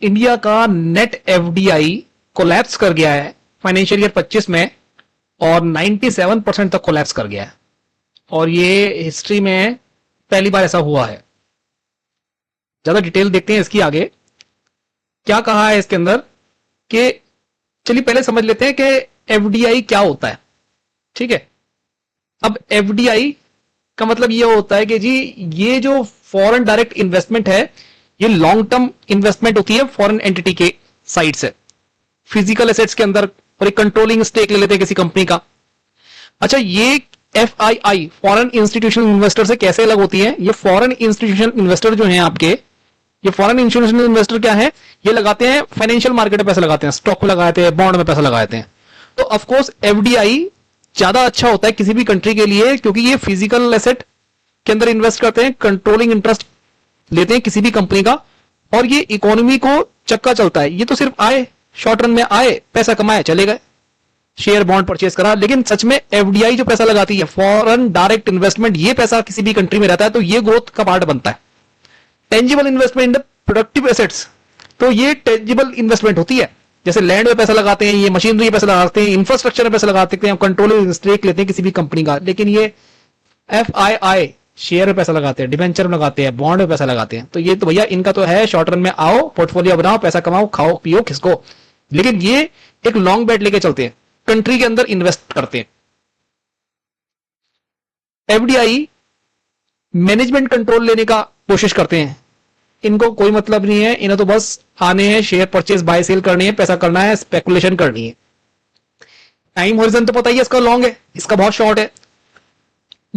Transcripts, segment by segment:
India का net FDI collapse कर गया है फाइनेंशियल ईयर 25 में और 97% तक कोलैप्स कर गया है और ये हिस्ट्री में पहली बार ऐसा हुआ है। ज्यादा डिटेल देखते हैं इसकी आगे क्या कहा है इसके अंदर कि चलिए पहले समझ लेते हैं कि एफडीआई क्या होता है। ठीक है, अब एफडीआई का मतलब ये होता है कि जी ये जो फॉरेन डायरेक्ट इन्वेस्टमेंट है ये लॉन्ग टर्म इन्वेस्टमेंट होती है फॉरेन एंटिटी के साइड से फिजिकल एसेट्स के अंदर और एक कंट्रोलिंग स्टेक ले लेते हैं किसी कंपनी का। अच्छा, ये एफआईआई फॉरेन इंस्टीट्यूशनल इन्वेस्टर से कैसे अलग होती है? ये फॉरेन इंस्टीट्यूशनल इन्वेस्टर जो हैं आपके, ये फॉरेन इंस्टीट्यूशनल इन्वेस्टर क्या है? ये लगाते हैं फाइनेंशियल मार्केट में पैसा लगाते हैं, स्टॉक में लगाते हैं, बॉन्ड में पैसा लगाते हैं। तो ऑफकोर्स एफडीआई ज्यादा अच्छा होता है किसी भी कंट्री के लिए क्योंकि ये फिजिकल एसेट के अंदर इन्वेस्ट करते हैं, कंट्रोलिंग इंटरेस्ट लेते हैं किसी भी कंपनी का और ये इकोनॉमी को चक्का चलता है। ये तो सिर्फ आए शॉर्ट रन में आए, पैसा कमाए, चले गए, शेयर बॉन्ड परचेज करा। लेकिन सच में एफडीआई जो पैसा लगाती है फॉरेन डायरेक्ट इन्वेस्टमेंट, ये पैसा किसी भी कंट्री में रहता है तो ये ग्रोथ का पार्ट बनता है। Tangible investment in the productive assets, तो ये टेंजिबल इन्वेस्टमेंट होती है, जैसे लैंड में पैसा लगाते हैं, ये मशीनरी में पैसा लगाते हैं, इंफ्रास्ट्रक्चर में पैसा लगाते हैं, कंट्रोलिंग स्टेक लेते हैं किसी भी कंपनी का। लेकिन ये एफआईआई शेयर में पैसा लगाते हैं, डिबेंचर में लगाते हैं, बॉन्ड में पैसा लगाते हैं। तो ये तो भैया इनका तो है शॉर्ट रन में आओ, पोर्टफोलियो बनाओ, पैसा कमाओ, खाओ पियो किसको। लेकिन ये एक लॉन्ग बैट लेके चलते हैं, कंट्री के अंदर इन्वेस्ट करते हैं। एफडीआई मैनेजमेंट कंट्रोल लेने का कोशिश करते हैं, इनको कोई मतलब नहीं है, इन्हें तो बस आने हैं, शेयर परचेज बाय सेल करनी है, पैसा करना है, स्पेकुलेशन करनी है। टाइम होरिजन तो पता ही है इसका लॉन्ग है, इसका बहुत शॉर्ट है।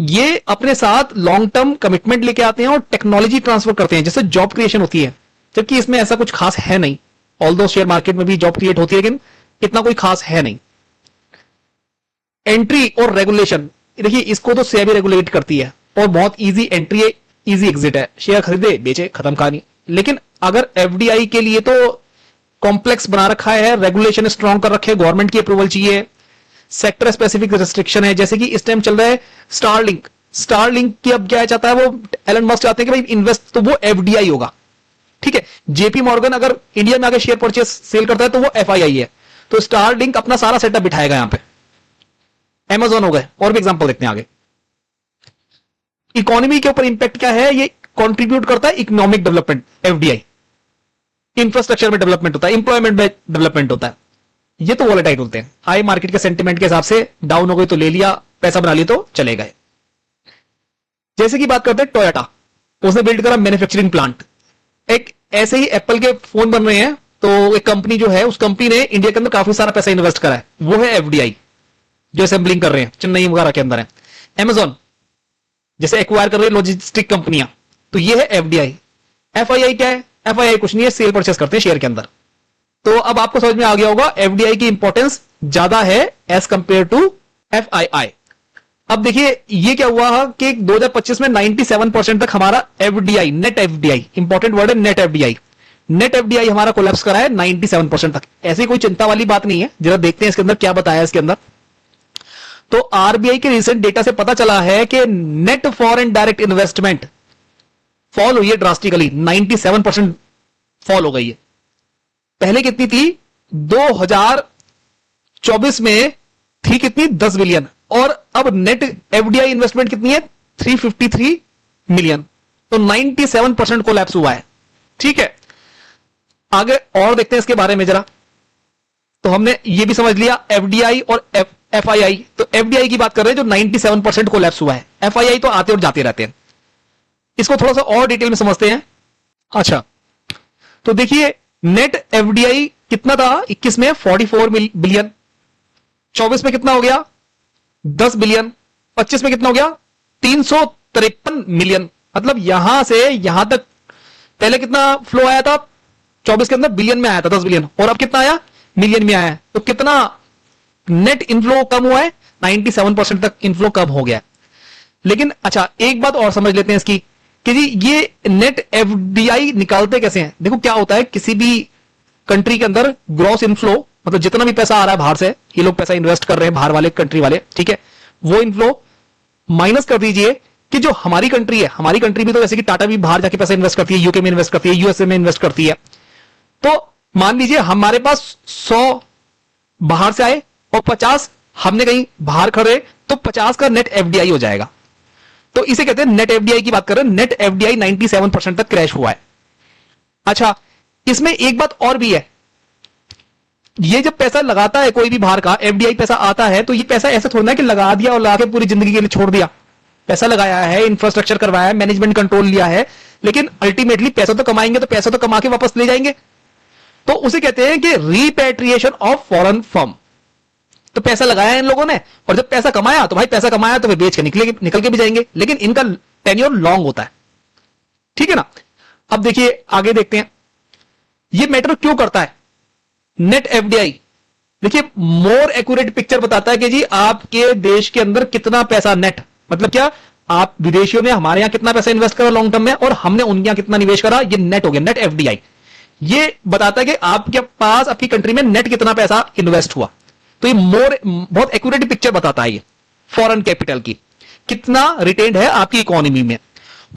ये अपने साथ लॉन्ग टर्म कमिटमेंट लेके आते हैं और टेक्नोलॉजी ट्रांसफर करते हैं, जिससे जॉब क्रिएशन होती है, जबकि इसमें ऐसा कुछ खास है नहीं। ऑल्दो शेयर मार्केट में भी जॉब क्रिएट होती है लेकिन इतना कोई खास है नहीं। एंट्री और रेगुलेशन, देखिए इसको तो सेबी रेगुलेट करती है और बहुत इजी एंट्री है, इजी एग्जिट है, शेयर खरीदे बेचे खत्म कहानी। लेकिन अगर एफडीआई के लिए तो कॉम्प्लेक्स बना रखा है, रेगुलेशन स्ट्रॉन्ग कर रखे, गवर्नमेंट की अप्रूवल चाहिए, सेक्टर स्पेसिफिक रेस्ट्रिक्शन है। जैसे कि इस टाइम चल रहा है स्टारलिंक, स्टारलिंक की अब क्या चाहता है वो, एलन मस्क चाहते हैं कि भाई इन्वेस्ट तो वो एफडीआई होगा। ठीक है, जेपी मॉर्गन अगर इंडिया में आगे शेयर परचेस सेल करता है तो वो एफआईआई है। तो स्टारलिंक अपना सारा सेटअप बिठाएगा यहां पे। अमेजॉन हो गए, और भी एग्जांपल देखते हैं आगे। इकोनॉमी के ऊपर इंपैक्ट क्या है? ये कंट्रीब्यूट करता है इकोनॉमिक डेवलपमेंट, एफडीआई इंफ्रास्ट्रक्चर में डेवलपमेंट होता है, इंप्लॉयमेंट में डेवलपमेंट होता है। ये तो वॉलेटाइल होते हैं, हाई मार्केट के सेंटिमेंट के हिसाब से डाउन हो गई तो ले लिया, पैसा बना लिया तो चले गए। जैसे कि बात करते हैं टोयोटा, उसने बिल्ड करा मैन्युफैक्चरिंग प्लांट। एक ऐसे ही एप्पल के फोन बन रहे हैं तो एक कंपनी जो है उस कंपनी ने इंडिया के अंदर काफी सारा पैसा इन्वेस्ट करा है, वो है एफडीआई जो असेंबलिंग कर रहे हैं, चेन्नई वगैरह के अंदर है। अमेजॉन जैसे एक्वायर कर रहे हैं लॉजिस्टिक कंपनियां, तो ये है एफडीआई। एफआईआई क्या है? एफआईआई कुछ नहीं है, सेल परचेस करते हैं शेयर के अंदर। तो अब आपको समझ में आ गया होगा एफडीआई की इंपॉर्टेंस ज्यादा है एज कंपेयर टू एफआईआई। अब देखिए ये क्या हुआ कि 2025 में 97% तक हमारा FDI, net FDI, important word है नेट एफडीआई, नेट एफडीआई हमारा कोलैप्स करा है 97% तक। ऐसी कोई चिंता वाली बात नहीं है। जरा देखते हैं इसके अंदर क्या बताया है इसके अंदर। तो आरबीआई के रिसेंट डेटा से पता चला है कि net foreign direct investment fall हुई है ड्रास्टिकली, 97% फॉल हो गई है। पहले कितनी थी? 2024 में थी कितनी? 10 बिलियन, और अब नेट एफडीआई इन्वेस्टमेंट कितनी है? 353 मिलियन। तो 97% कोलैप्स हुआ है। ठीक है, आगे और देखते हैं इसके बारे में जरा। तो हमने ये भी समझ लिया एफडीआई और एफआईआई। तो एफडीआई की बात कर रहे हैं जो 97% कोलैप्स हुआ है, एफआईआई तो आते और जाते रहते हैं। इसको थोड़ा सा और डिटेल में समझते हैं। अच्छा, तो देखिए नेट एफडीआई कितना था 21 में? 44 बिलियन। 24 में कितना हो गया? 10 बिलियन। 25 में कितना हो गया? 353 मिलियन। मतलब यहां से यहां तक पहले कितना फ्लो आया था? 24 के अंदर बिलियन में आया था, 10 बिलियन, और अब कितना आया? मिलियन में आया। तो कितना नेट इनफ्लो कम हुआ है? 97% तक इनफ्लो कम हो गया। लेकिन अच्छा एक बात और समझ लेते हैं इसकी कि जी ये नेट एफडीआई निकालते कैसे हैं। देखो क्या होता है, किसी भी कंट्री के अंदर ग्रॉस इनफ्लो, मतलब जितना भी पैसा आ रहा है बाहर से, ये लोग पैसा इन्वेस्ट कर रहे हैं बाहर वाले कंट्री वाले, ठीक है, वो इनफ्लो माइनस कर दीजिए कि जो हमारी कंट्री है, हमारी कंट्री भी तो जैसे कि टाटा भी बाहर जाके पैसा इन्वेस्ट करती है, यूके में इन्वेस्ट करती है, यूएसए में इन्वेस्ट करती है, तो मान लीजिए हमारे पास 100 बाहर से आए और 50 हमने कहीं बाहर खड़े, तो 50 का नेट एफडीआई हो जाएगा। तो इसे कहते हैं नेट एफडीआई की बात कर रहे हैं। नेट एफडीआई 97% तक क्रैश हुआ है। अच्छा, इसमें एक बात और भी है, ये जब पैसा लगाता है कोई भी बाहर का एफडीआई पैसा आता है, तो ये पैसा ऐसा थोड़ा ना कि लगा दिया और लगा के पूरी जिंदगी के लिए छोड़ दिया। पैसा लगाया है, इंफ्रास्ट्रक्चर करवाया है, मैनेजमेंट कंट्रोल लिया है, लेकिन अल्टीमेटली पैसा तो कमाएंगे, तो पैसा तो कमा के वापस ले जाएंगे। तो उसे कहते हैं कि रिपेट्रिएशन ऑफ फॉरेन फर्म। तो पैसा लगाया इन लोगों ने, और जब पैसा कमाया तो भाई पैसा कमाया तो वे बेच के निकल के भी जाएंगे, लेकिन इनका टेन्योर लॉन्ग होता है। ठीक है ना। अब देखिए आगे देखते हैं ये मैटर क्यों करता है नेट एफडीआई। देखिए मोर एक्यूरेट पिक्चर बताता है कि जी आपके देश के अंदर कितना पैसा नेट, मतलब क्या, आप विदेशियों ने हमारे यहां कितना पैसा इन्वेस्ट करा लॉन्ग टर्म में और हमने उनके यहां कितना निवेश करा, ये नेट हो गया, नेट एफडीआई। ये बताता है कि आपके पास आपकी कंट्री में नेट कितना पैसा इन्वेस्ट हुआ। तो ये बहुत एक्यूरेट पिक्चर बताता है ये फॉरेन कैपिटल की, कितना रिटेन्ड है आपकी इकोनॉमी में।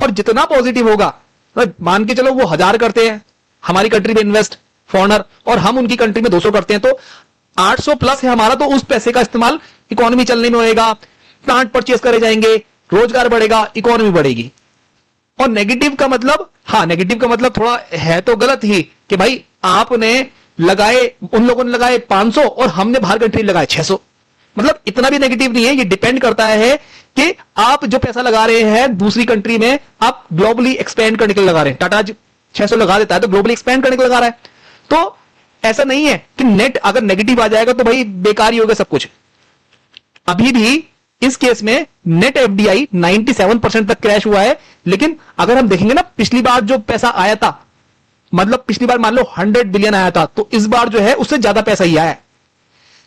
और जितना पॉजिटिव होगा, तो मान के चलो वो 1000 करते हैं हमारी कंट्री में इन्वेस्ट फॉरेनर, और हम उनकी कंट्री में 200 करते हैं, तो 800 प्लस है हमारा, तो उस पैसे का इस्तेमाल इकोनॉमी चलने में होएगा, प्लांट परचेज करे जाएंगे, रोजगार बढ़ेगा, इकोनॉमी बढ़ेगी। और नेगेटिव का मतलब, हाँ नेगेटिव का मतलब थोड़ा है तो गलत ही कि भाई आपने लगाए, उन लोगों ने लगाए 500 और हमने बाहर कंट्री लगाए 600, मतलब इतना भी नेगेटिव नहीं है। ये डिपेंड करता है कि आप जो पैसा लगा रहे हैं दूसरी कंट्री में, आप ग्लोबली एक्सपेंड करने के लिए लगा रहे हैं। टाटा 600 लगा देता है तो ग्लोबली एक्सपेंड करने के लिए लगा रहा है। तो ऐसा नहीं है कि नेट अगर नेगेटिव आ जाएगा तो भाई बेकार ही होगा सब कुछ। अभी भी इस केस में नेट एफडीआई 97% तक क्रैश हुआ है, लेकिन अगर हम देखेंगे ना पिछली बार जो पैसा आया था, मतलब पिछली बार मान लो 100 बिलियन आया था, तो इस बार जो है उससे ज्यादा पैसा ही आया है।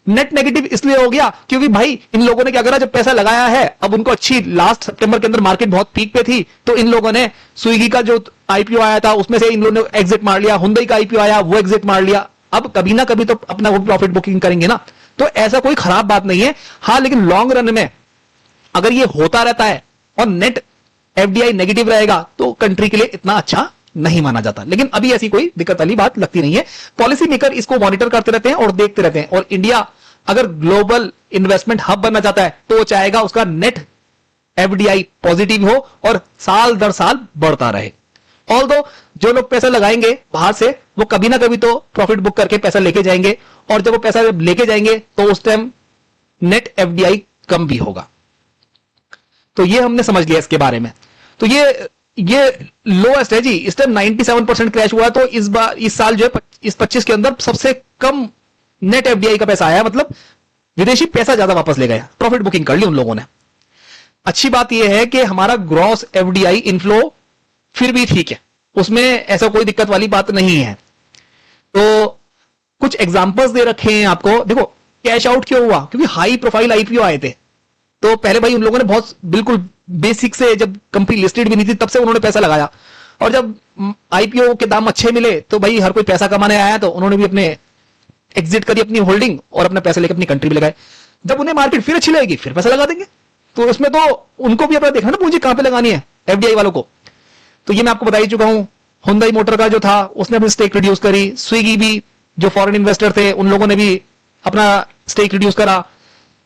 नेट नेगेटिव इसलिए हो गया क्योंकि भाई इन लोगों ने क्या करा, जब पैसा लगाया है अब उनको अच्छी, लास्ट सितंबर के अंदर मार्केट बहुत पीक पे थी, तो इन लोगों ने स्विगी का जो आईपीओ आया था उसमें से इन लोगों ने एग्जिट मार लिया, हुंडई का आईपीओ आया वो एग्जिट मार लिया। अब कभी ना कभी तो अपना वो प्रॉफिट बुकिंग करेंगे ना, तो ऐसा कोई खराब बात नहीं है। हाँ लेकिन लॉन्ग रन में अगर ये होता रहता है और नेट एफडीआई नेगेटिव रहेगा तो कंट्री के लिए इतना अच्छा नहीं माना जाता। लेकिन अभी ऐसी कोई दिक्कत वाली बात लगती नहीं है। पॉलिसी मेकर इसको मॉनिटर करते रहते हैं और देखते रहते हैं, और इंडिया अगर ग्लोबल इन्वेस्टमेंट हब बनना चाहता है तो वो चाहेगा उसका नेट एफडीआई पॉजिटिव हो और साल दर साल बढ़ता रहे। ऑल्दो जो लोग पैसा लगाएंगे बाहर से वो कभी ना कभी तो प्रॉफिट बुक करके पैसा लेके जाएंगे, और जब वो पैसा लेके जाएंगे तो उस टाइम नेट एफडीआई कम भी होगा। तो ये हमने समझ लिया इसके बारे में। तो ये लोएस्ट है जी, इस टाइम 97% क्रैश हुआ, तो इस बार इस साल जो है इस 25 के अंदर सबसे कम नेट एफडीआई का पैसा आया, मतलब विदेशी पैसा ज्यादा वापस ले गया, प्रॉफिट बुकिंग कर ली उन लोगों ने। अच्छी बात यह है कि हमारा ग्रॉस एफडीआई इनफ्लो फिर भी ठीक है, उसमें ऐसा कोई दिक्कत वाली बात नहीं है। तो कुछ एग्जांपल्स दे रखे हैं आपको। देखो कैश आउट क्यों हुआ, क्योंकि हाई प्रोफाइल आईपीओ आए थे। तो पहले भाई उन लोगों ने बहुत बिल्कुल बेसिक से, जब कंपनी लिस्टेड भी नहीं थी तब से उन्होंने पैसा लगाया, और जब आईपीओ के दाम अच्छे मिले तो भाई हर कोई पैसा कमाने आया, तो उन्होंने भी अपने एग्जिट करी अपनी होल्डिंग और अपना पैसा लेकर अपनी कंट्री में लगाए। जब उन्हें मार्केट फिर अच्छी लगेगी फिर पैसा लगा देंगे। तो उसमें तो उनको भी अपना देखना ना पूंजी कहां पे लगानी है एफडीआई वालों को। तो ये मैं आपको बता ही चुका हूं। हुंडई मोटर का जो था उसने अपनी स्टेक रिड्यूस करी, स्विगी भी जो फॉरेन इन्वेस्टर थे उन लोगों ने भी अपना स्टेक रिड्यूस करा,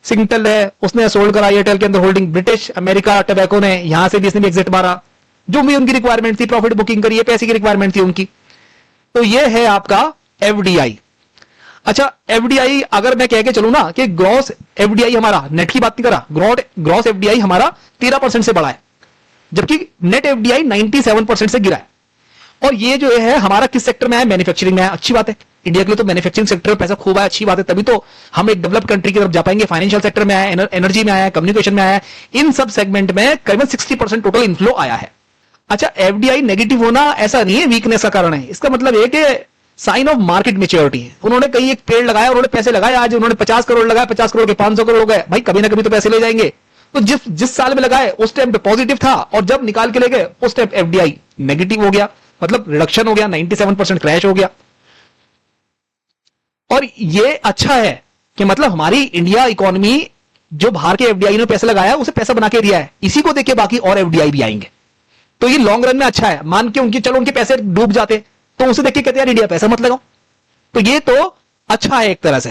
सिंगटेल है उसने सोल्ड करा एयरटेल के अंदर होल्डिंग, ब्रिटिश अमेरिका टबैको ने यहां से भी इसने भी एग्जिट मारा। जो भी उनकी रिक्वायरमेंट थी प्रॉफिट बुकिंग करी, पैसे की रिक्वायरमेंट थी उनकी। तो ये है आपका एफडीआई। अच्छा एफडीआई अगर मैं कह के चलूं ना कि ग्रॉस एफडीआई हमारा, नेट की बात नहीं करा, ग्रॉस एफडीआई हमारा 13% से बढ़ा है, जबकि नेट एफडीआई 97% से गिरा है। और ये जो है हमारा किस सेक्टर में है, मैन्युफैक्चरिंग में है। अच्छी बात है, इंडिया के लिए तो मैन्युफैक्चरिंग सेक्टर में पैसा खूब है, अच्छी बात है, तभी तो हम एक डेवलप्ड कंट्री की तरफ जा पाएंगे। फाइनेंशियल सेक्टर में आया, एनर्जी में आया, कम्युनिकेशन में आया, इन सब सेगमेंट में करीबन 60% टोटल इनफ्लो आया है। अच्छा एफडीआई नेगेटिव होना ऐसा नहीं है वीकनेस का कारण है, इसका मतलब है कि साइन ऑफ मार्केट मेच्योरिटी है। उन्होंने कहीं एक पेड़ लगाया, उन्होंने पैसे लगाए, आज उन्होंने 50 करोड़ लगाया, 50 करोड़ के 500 करोड़ हो गए, भाई कभी ना कभी तो पैसे ले जाएंगे। तो जिस साल में लगाए उस टाइम पे पॉजिटिव था, और जब निकाल के ले गए उस टाइम एफडीआई नेगेटिव हो गया, मतलब रिडक्शन हो गया, 97% क्रैश हो गया। और ये अच्छा है कि मतलब हमारी इंडिया इकोनॉमी जो बाहर के एफडीआई ने पैसा लगाया उसे पैसा बना के दिया है, इसी को देख के बाकी और एफडीआई भी आएंगे। तो ये लॉन्ग रन में अच्छा है। मान के उनके चलो उनके पैसे डूब जाते, तो उसे देख के कहते हैं यार इंडिया पैसा मत लगाओ। तो ये तो अच्छा है एक तरह से।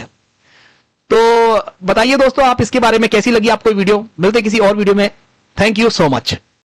तो बताइए दोस्तों, आप इसके बारे में कैसी लगी आपको वीडियो। मिलते किसी और वीडियो में। Thank you so much.